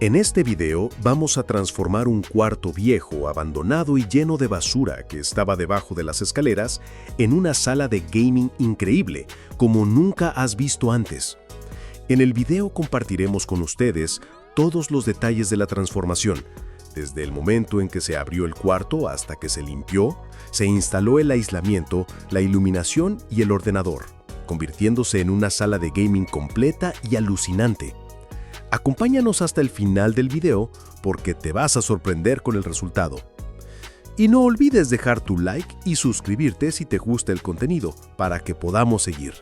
En este video vamos a transformar un cuarto viejo, abandonado y lleno de basura que estaba debajo de las escaleras en una sala de gaming increíble, como nunca has visto antes. En el video compartiremos con ustedes todos los detalles de la transformación, desde el momento en que se abrió el cuarto hasta que se limpió, se instaló el aislamiento, la iluminación y el ordenador, convirtiéndose en una sala de gaming completa y alucinante. Acompáñanos hasta el final del video porque te vas a sorprender con el resultado. Y no olvides dejar tu like y suscribirte si te gusta el contenido para que podamos seguir.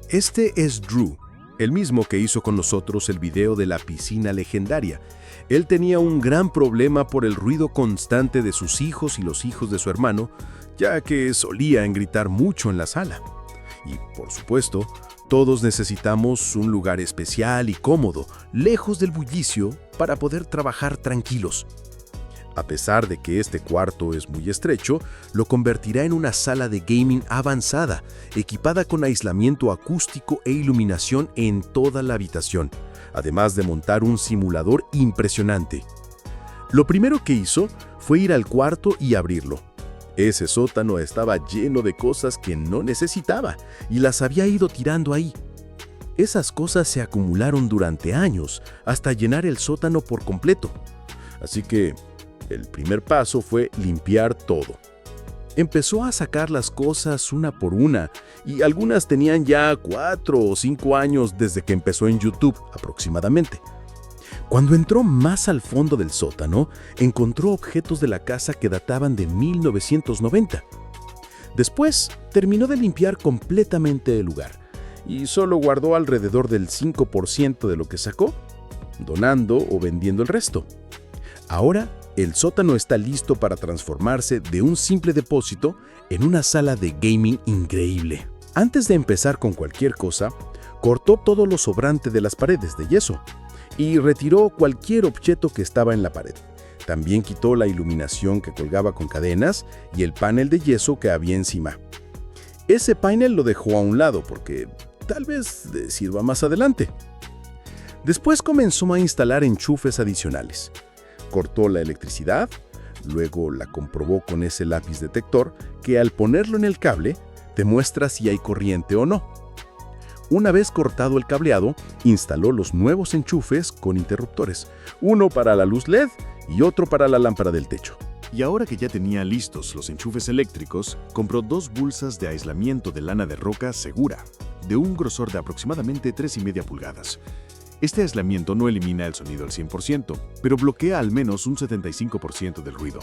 Este es Drew, el mismo que hizo con nosotros el video de la piscina legendaria. Él tenía un gran problema por el ruido constante de sus hijos y los hijos de su hermano, ya que solían gritar mucho en la sala. Y, por supuesto, todos necesitamos un lugar especial y cómodo, lejos del bullicio, para poder trabajar tranquilos. A pesar de que este cuarto es muy estrecho, lo convertirá en una sala de gaming avanzada, equipada con aislamiento acústico e iluminación en toda la habitación, además de montar un simulador impresionante. Lo primero que hizo fue ir al cuarto y abrirlo. Ese sótano estaba lleno de cosas que no necesitaba y las había ido tirando ahí. Esas cosas se acumularon durante años hasta llenar el sótano por completo. Así que el primer paso fue limpiar todo. Empezó a sacar las cosas una por una y algunas tenían ya 4 o 5 años desde que empezó en YouTube aproximadamente. Cuando entró más al fondo del sótano, encontró objetos de la casa que databan de 1990. Después, terminó de limpiar completamente el lugar y solo guardó alrededor del 5% de lo que sacó, donando o vendiendo el resto. Ahora, el sótano está listo para transformarse de un simple depósito en una sala de gaming increíble. Antes de empezar con cualquier cosa, cortó todo lo sobrante de las paredes de yeso y retiró cualquier objeto que estaba en la pared. También quitó la iluminación que colgaba con cadenas y el panel de yeso que había encima. Ese panel lo dejó a un lado porque tal vez sirva más adelante. Después comenzó a instalar enchufes adicionales. Cortó la electricidad, luego la comprobó con ese lápiz detector que al ponerlo en el cable te muestra si hay corriente o no. Una vez cortado el cableado, instaló los nuevos enchufes con interruptores, uno para la luz LED y otro para la lámpara del techo. Y ahora que ya tenía listos los enchufes eléctricos, compró 2 bolsas de aislamiento de lana de roca segura, de un grosor de aproximadamente 3,5 pulgadas. Este aislamiento no elimina el sonido al 100%, pero bloquea al menos un 75% del ruido.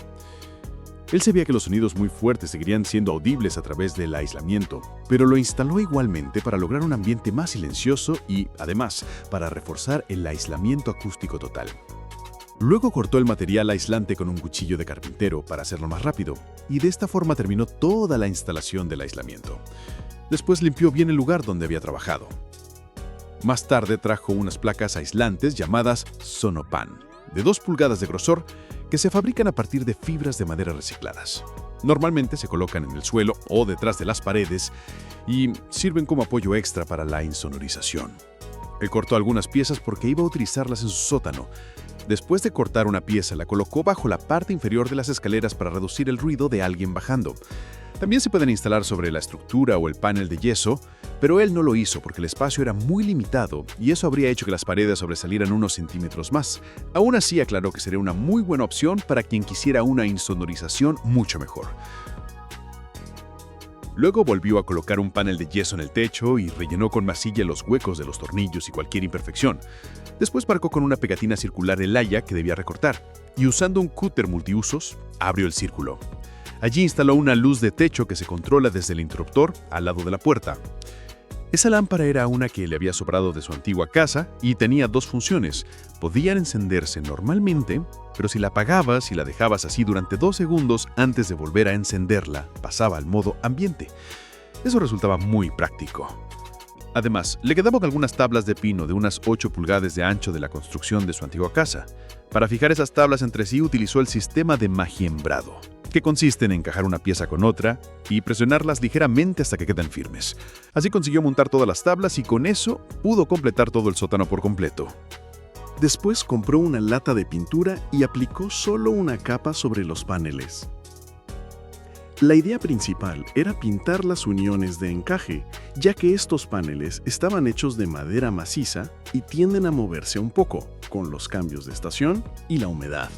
Él sabía que los sonidos muy fuertes seguirían siendo audibles a través del aislamiento, pero lo instaló igualmente para lograr un ambiente más silencioso y, además, para reforzar el aislamiento acústico total. Luego cortó el material aislante con un cuchillo de carpintero para hacerlo más rápido, y de esta forma terminó toda la instalación del aislamiento. Después limpió bien el lugar donde había trabajado. Más tarde trajo unas placas aislantes llamadas Sonopan, de 2 pulgadas de grosor, que se fabrican a partir de fibras de madera recicladas. Normalmente se colocan en el suelo o detrás de las paredes y sirven como apoyo extra para la insonorización. Él cortó algunas piezas porque iba a utilizarlas en su sótano. Después de cortar una pieza, la colocó bajo la parte inferior de las escaleras para reducir el ruido de alguien bajando. También se pueden instalar sobre la estructura o el panel de yeso, pero él no lo hizo porque el espacio era muy limitado y eso habría hecho que las paredes sobresalieran unos centímetros más. Aún así, aclaró que sería una muy buena opción para quien quisiera una insonorización mucho mejor. Luego volvió a colocar un panel de yeso en el techo y rellenó con masilla los huecos de los tornillos y cualquier imperfección. Después marcó con una pegatina circular el haya que debía recortar y usando un cúter multiusos, abrió el círculo. Allí instaló una luz de techo que se controla desde el interruptor al lado de la puerta. Esa lámpara era una que le había sobrado de su antigua casa y tenía 2 funciones. Podían encenderse normalmente, pero si la apagabas y la dejabas así durante 2 segundos antes de volver a encenderla, pasaba al modo ambiente. Eso resultaba muy práctico. Además, le quedaban algunas tablas de pino de unas 8 pulgadas de ancho de la construcción de su antigua casa. Para fijar esas tablas entre sí utilizó el sistema de majiembrado, que consiste en encajar una pieza con otra y presionarlas ligeramente hasta que quedan firmes. Así consiguió montar todas las tablas y con eso pudo completar todo el sótano por completo. Después compró una lata de pintura y aplicó solo una capa sobre los paneles. La idea principal era pintar las uniones de encaje, ya que estos paneles estaban hechos de madera maciza y tienden a moverse un poco, con los cambios de estación y la humedad.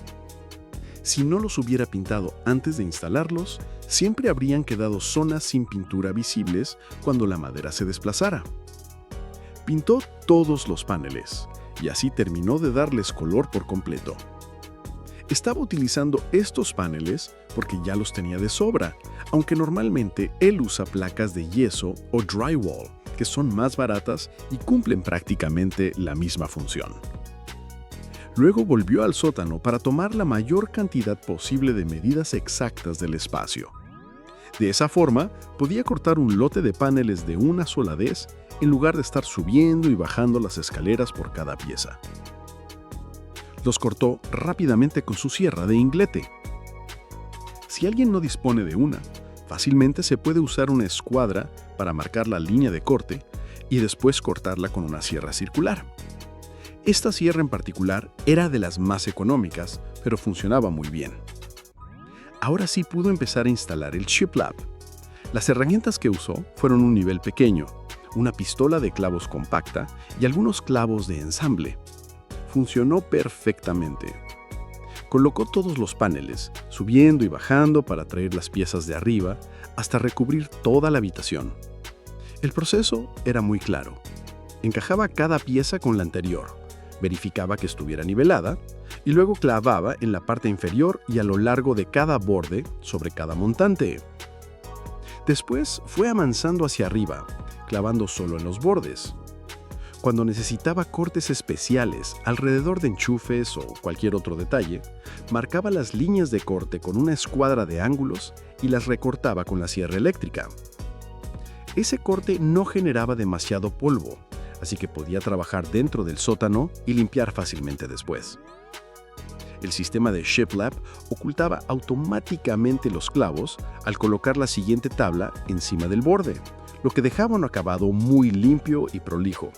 Si no los hubiera pintado antes de instalarlos, siempre habrían quedado zonas sin pintura visibles cuando la madera se desplazara. Pintó todos los paneles, y así terminó de darles color por completo. Estaba utilizando estos paneles porque ya los tenía de sobra, aunque normalmente él usa placas de yeso o drywall, que son más baratas y cumplen prácticamente la misma función. Luego volvió al sótano para tomar la mayor cantidad posible de medidas exactas del espacio. De esa forma, podía cortar un lote de paneles de una sola vez en lugar de estar subiendo y bajando las escaleras por cada pieza. Los cortó rápidamente con su sierra de inglete. Si alguien no dispone de una, fácilmente se puede usar una escuadra para marcar la línea de corte y después cortarla con una sierra circular. Esta sierra en particular era de las más económicas, pero funcionaba muy bien. Ahora sí pudo empezar a instalar el shiplap. Las herramientas que usó fueron un nivel pequeño, una pistola de clavos compacta y algunos clavos de ensamble. Funcionó perfectamente. Colocó todos los paneles, subiendo y bajando para traer las piezas de arriba hasta recubrir toda la habitación. El proceso era muy claro. Encajaba cada pieza con la anterior, verificaba que estuviera nivelada y luego clavaba en la parte inferior y a lo largo de cada borde sobre cada montante. Después fue avanzando hacia arriba, clavando solo en los bordes. Cuando necesitaba cortes especiales alrededor de enchufes o cualquier otro detalle, marcaba las líneas de corte con una escuadra de ángulos y las recortaba con la sierra eléctrica. Ese corte no generaba demasiado polvo, así que podía trabajar dentro del sótano y limpiar fácilmente después. El sistema de shiplap ocultaba automáticamente los clavos al colocar la siguiente tabla encima del borde, lo que dejaba un acabado muy limpio y prolijo.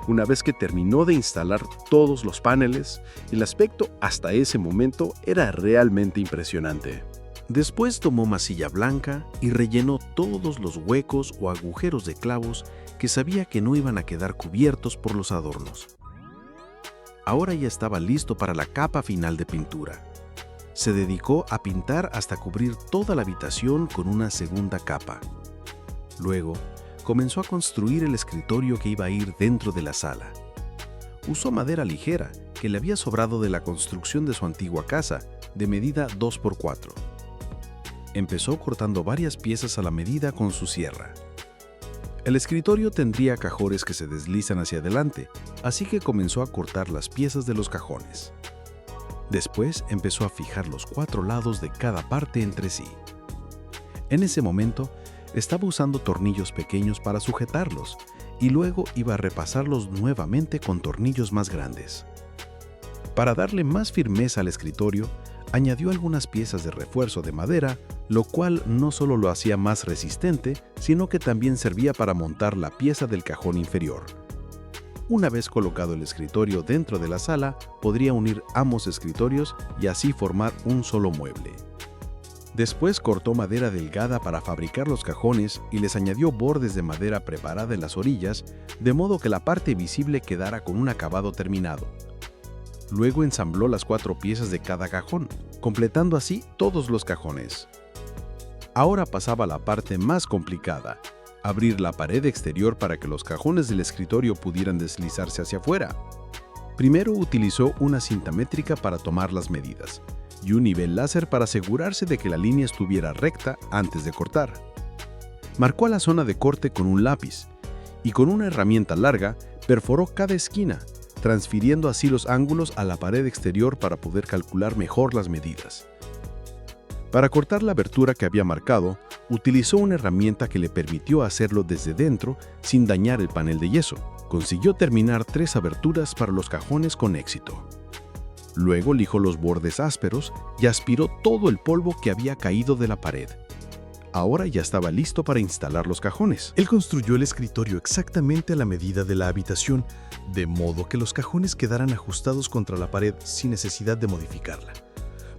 Una vez que terminó de instalar todos los paneles, el aspecto hasta ese momento era realmente impresionante. Después tomó masilla blanca y rellenó todos los huecos o agujeros de clavos que sabía que no iban a quedar cubiertos por los adornos. Ahora ya estaba listo para la capa final de pintura. Se dedicó a pintar hasta cubrir toda la habitación con una segunda capa. Luego, comenzó a construir el escritorio que iba a ir dentro de la sala. Usó madera ligera que le había sobrado de la construcción de su antigua casa, de medida 2x4. Empezó cortando varias piezas a la medida con su sierra. El escritorio tendría cajones que se deslizan hacia adelante, así que comenzó a cortar las piezas de los cajones. Después empezó a fijar los 4 lados de cada parte entre sí. En ese momento, estaba usando tornillos pequeños para sujetarlos y luego iba a repasarlos nuevamente con tornillos más grandes. Para darle más firmeza al escritorio, añadió algunas piezas de refuerzo de madera, lo cual no solo lo hacía más resistente, sino que también servía para montar la pieza del cajón inferior. Una vez colocado el escritorio dentro de la sala, podría unir ambos escritorios y así formar un solo mueble. Después cortó madera delgada para fabricar los cajones y les añadió bordes de madera preparada en las orillas, de modo que la parte visible quedara con un acabado terminado. Luego ensambló las 4 piezas de cada cajón, completando así todos los cajones. Ahora pasaba a la parte más complicada, abrir la pared exterior para que los cajones del escritorio pudieran deslizarse hacia afuera. Primero utilizó una cinta métrica para tomar las medidas y un nivel láser para asegurarse de que la línea estuviera recta antes de cortar. Marcó la zona de corte con un lápiz y con una herramienta larga perforó cada esquina, transfiriendo así los ángulos a la pared exterior para poder calcular mejor las medidas. Para cortar la abertura que había marcado, utilizó una herramienta que le permitió hacerlo desde dentro sin dañar el panel de yeso. Consiguió terminar 3 aberturas para los cajones con éxito. Luego lijó los bordes ásperos y aspiró todo el polvo que había caído de la pared. Ahora ya estaba listo para instalar los cajones. Él construyó el escritorio exactamente a la medida de la habitación, de modo que los cajones quedaran ajustados contra la pared sin necesidad de modificarla.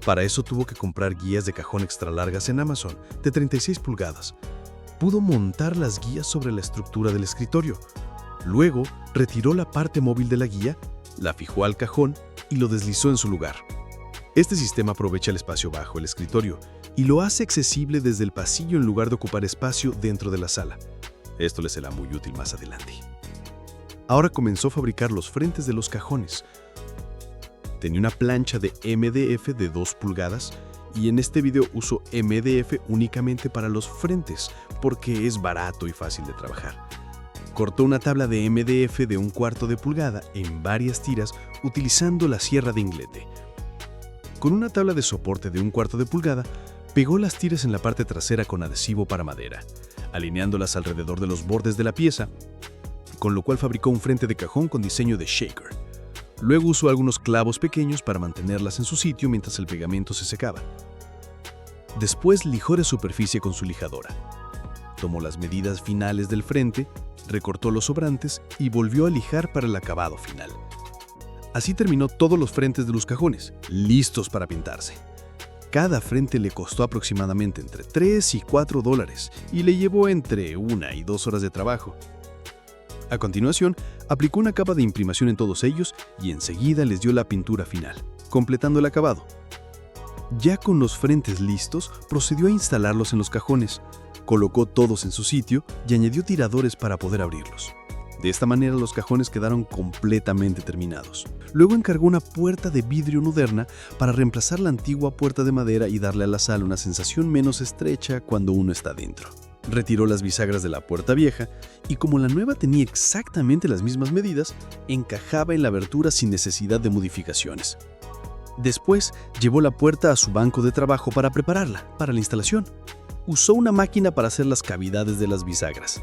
Para eso tuvo que comprar guías de cajón extra largas en Amazon, de 36 pulgadas. Pudo montar las guías sobre la estructura del escritorio. Luego, retiró la parte móvil de la guía, la fijó al cajón y lo deslizó en su lugar. Este sistema aprovecha el espacio bajo el escritorio y lo hace accesible desde el pasillo en lugar de ocupar espacio dentro de la sala. Esto le será muy útil más adelante. Ahora comenzó a fabricar los frentes de los cajones. Tenía una plancha de MDF de 2 pulgadas y en este video uso MDF únicamente para los frentes porque es barato y fácil de trabajar. Cortó una tabla de MDF de 1/4 de pulgada en varias tiras utilizando la sierra de inglete. Con una tabla de soporte de 1/4 de pulgada, pegó las tiras en la parte trasera con adhesivo para madera, alineándolas alrededor de los bordes de la pieza, con lo cual fabricó un frente de cajón con diseño de shaker. Luego usó algunos clavos pequeños para mantenerlas en su sitio mientras el pegamento se secaba. Después lijó de superficie con su lijadora. Tomó las medidas finales del frente, recortó los sobrantes y volvió a lijar para el acabado final. Así terminó todos los frentes de los cajones, listos para pintarse. Cada frente le costó aproximadamente entre $3 y $4 y le llevó entre 1 y 2 horas de trabajo. A continuación, aplicó una capa de imprimación en todos ellos y enseguida les dio la pintura final, completando el acabado. Ya con los frentes listos, procedió a instalarlos en los cajones, colocó todos en su sitio y añadió tiradores para poder abrirlos. De esta manera los cajones quedaron completamente terminados. Luego encargó una puerta de vidrio moderna para reemplazar la antigua puerta de madera y darle a la sala una sensación menos estrecha cuando uno está dentro. Retiró las bisagras de la puerta vieja y como la nueva tenía exactamente las mismas medidas, encajaba en la abertura sin necesidad de modificaciones. Después llevó la puerta a su banco de trabajo para prepararla para la instalación. Usó una máquina para hacer las cavidades de las bisagras.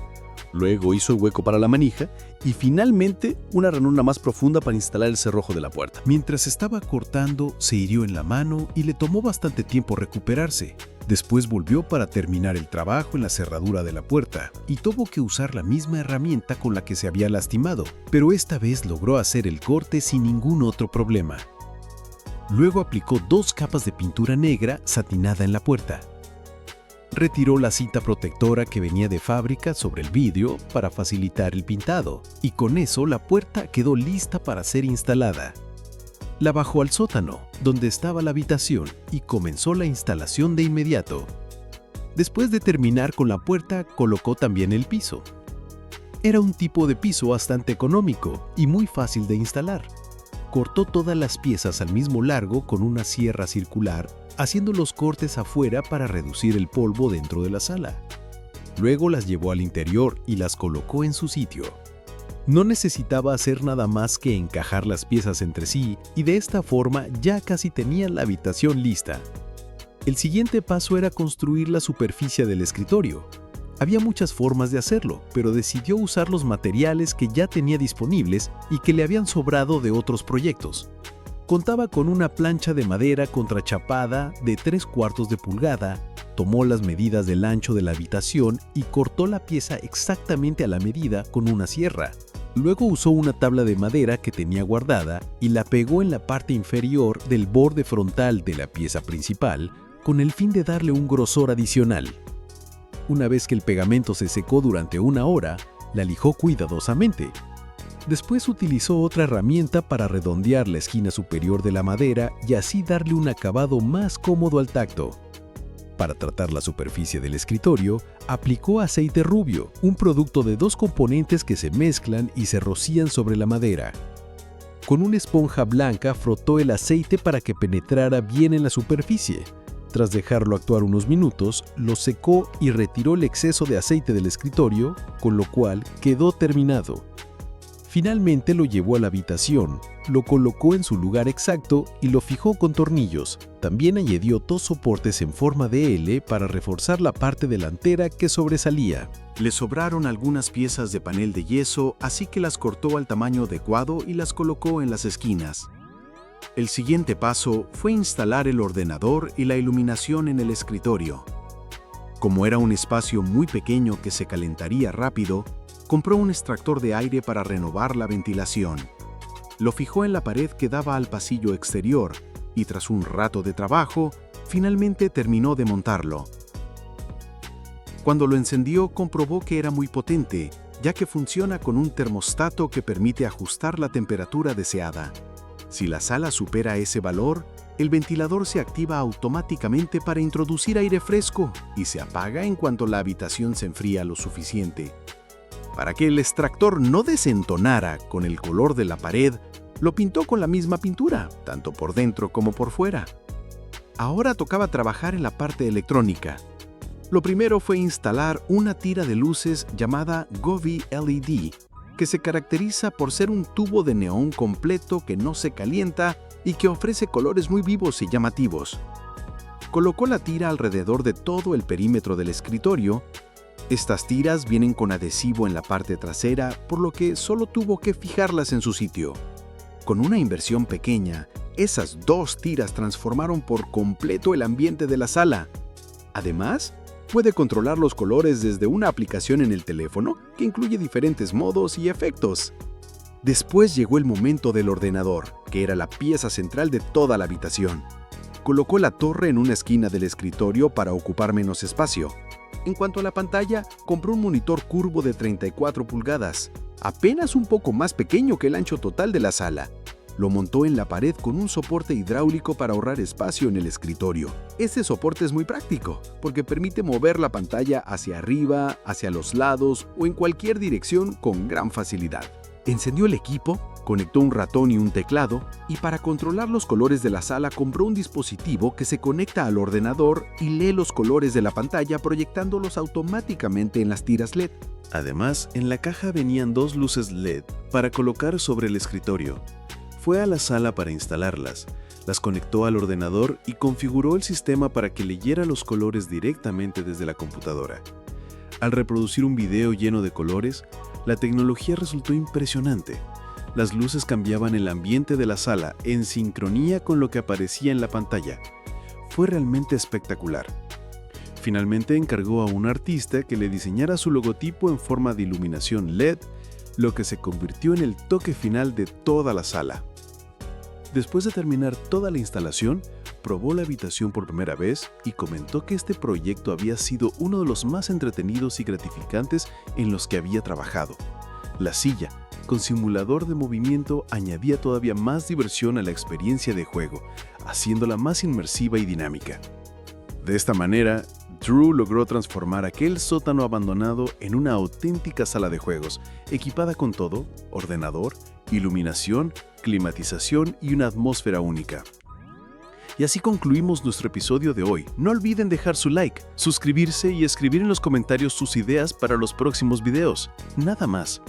Luego hizo el hueco para la manija y finalmente una ranura más profunda para instalar el cerrojo de la puerta. Mientras estaba cortando, se hirió en la mano y le tomó bastante tiempo recuperarse. Después volvió para terminar el trabajo en la cerradura de la puerta y tuvo que usar la misma herramienta con la que se había lastimado, pero esta vez logró hacer el corte sin ningún otro problema. Luego aplicó 2 capas de pintura negra satinada en la puerta. Retiró la cinta protectora que venía de fábrica sobre el vidrio para facilitar el pintado, y con eso la puerta quedó lista para ser instalada. La bajó al sótano, donde estaba la habitación, y comenzó la instalación de inmediato. Después de terminar con la puerta, colocó también el piso. Era un tipo de piso bastante económico y muy fácil de instalar. Cortó todas las piezas al mismo largo con una sierra circular, haciendo los cortes afuera para reducir el polvo dentro de la sala. Luego las llevó al interior y las colocó en su sitio. No necesitaba hacer nada más que encajar las piezas entre sí y de esta forma ya casi tenía la habitación lista. El siguiente paso era construir la superficie del escritorio. Había muchas formas de hacerlo, pero decidió usar los materiales que ya tenía disponibles y que le habían sobrado de otros proyectos. Contaba con una plancha de madera contrachapada de 3/4 de pulgada, tomó las medidas del ancho de la habitación y cortó la pieza exactamente a la medida con una sierra. Luego usó una tabla de madera que tenía guardada y la pegó en la parte inferior del borde frontal de la pieza principal con el fin de darle un grosor adicional. Una vez que el pegamento se secó durante 1 hora, la lijó cuidadosamente. Después utilizó otra herramienta para redondear la esquina superior de la madera y así darle un acabado más cómodo al tacto. Para tratar la superficie del escritorio, aplicó aceite rubio, un producto de 2 componentes que se mezclan y se rocían sobre la madera. Con una esponja blanca frotó el aceite para que penetrara bien en la superficie. Tras dejarlo actuar unos minutos, lo secó y retiró el exceso de aceite del escritorio, con lo cual quedó terminado. Finalmente lo llevó a la habitación, lo colocó en su lugar exacto y lo fijó con tornillos. También añadió 2 soportes en forma de L para reforzar la parte delantera que sobresalía. Le sobraron algunas piezas de panel de yeso, así que las cortó al tamaño adecuado y las colocó en las esquinas. El siguiente paso fue instalar el ordenador y la iluminación en el escritorio. Como era un espacio muy pequeño que se calentaría rápido, compró un extractor de aire para renovar la ventilación. Lo fijó en la pared que daba al pasillo exterior y tras un rato de trabajo, finalmente terminó de montarlo. Cuando lo encendió, comprobó que era muy potente, ya que funciona con un termostato que permite ajustar la temperatura deseada. Si la sala supera ese valor, el ventilador se activa automáticamente para introducir aire fresco y se apaga en cuanto la habitación se enfría lo suficiente. Para que el extractor no desentonara con el color de la pared, lo pintó con la misma pintura, tanto por dentro como por fuera. Ahora tocaba trabajar en la parte electrónica. Lo primero fue instalar una tira de luces llamada Govee LED, que se caracteriza por ser un tubo de neón completo que no se calienta y que ofrece colores muy vivos y llamativos. Colocó la tira alrededor de todo el perímetro del escritorio. Estas tiras vienen con adhesivo en la parte trasera, por lo que solo tuvo que fijarlas en su sitio. Con una inversión pequeña, esas 2 tiras transformaron por completo el ambiente de la sala. Además, puede controlar los colores desde una aplicación en el teléfono que incluye diferentes modos y efectos. Después llegó el momento del ordenador, que era la pieza central de toda la habitación. Colocó la torre en una esquina del escritorio para ocupar menos espacio. En cuanto a la pantalla, compró un monitor curvo de 34 pulgadas, apenas un poco más pequeño que el ancho total de la sala. Lo montó en la pared con un soporte hidráulico para ahorrar espacio en el escritorio. Este soporte es muy práctico, porque permite mover la pantalla hacia arriba, hacia los lados o en cualquier dirección con gran facilidad. Encendió el equipo, conectó un ratón y un teclado, y para controlar los colores de la sala compró un dispositivo que se conecta al ordenador y lee los colores de la pantalla proyectándolos automáticamente en las tiras LED. Además, en la caja venían 2 luces LED para colocar sobre el escritorio. Fue a la sala para instalarlas, las conectó al ordenador y configuró el sistema para que leyera los colores directamente desde la computadora. Al reproducir un video lleno de colores, la tecnología resultó impresionante. Las luces cambiaban el ambiente de la sala en sincronía con lo que aparecía en la pantalla. Fue realmente espectacular. Finalmente encargó a un artista que le diseñara su logotipo en forma de iluminación LED, lo que se convirtió en el toque final de toda la sala. Después de terminar toda la instalación, probó la habitación por primera vez y comentó que este proyecto había sido uno de los más entretenidos y gratificantes en los que había trabajado. La silla, con simulador de movimiento, añadía todavía más diversión a la experiencia de juego, haciéndola más inmersiva y dinámica. De esta manera, Drew logró transformar aquel sótano abandonado en una auténtica sala de juegos, equipada con todo: ordenador, iluminación, climatización y una atmósfera única. Y así concluimos nuestro episodio de hoy. No olviden dejar su like, suscribirse y escribir en los comentarios sus ideas para los próximos videos. Nada más.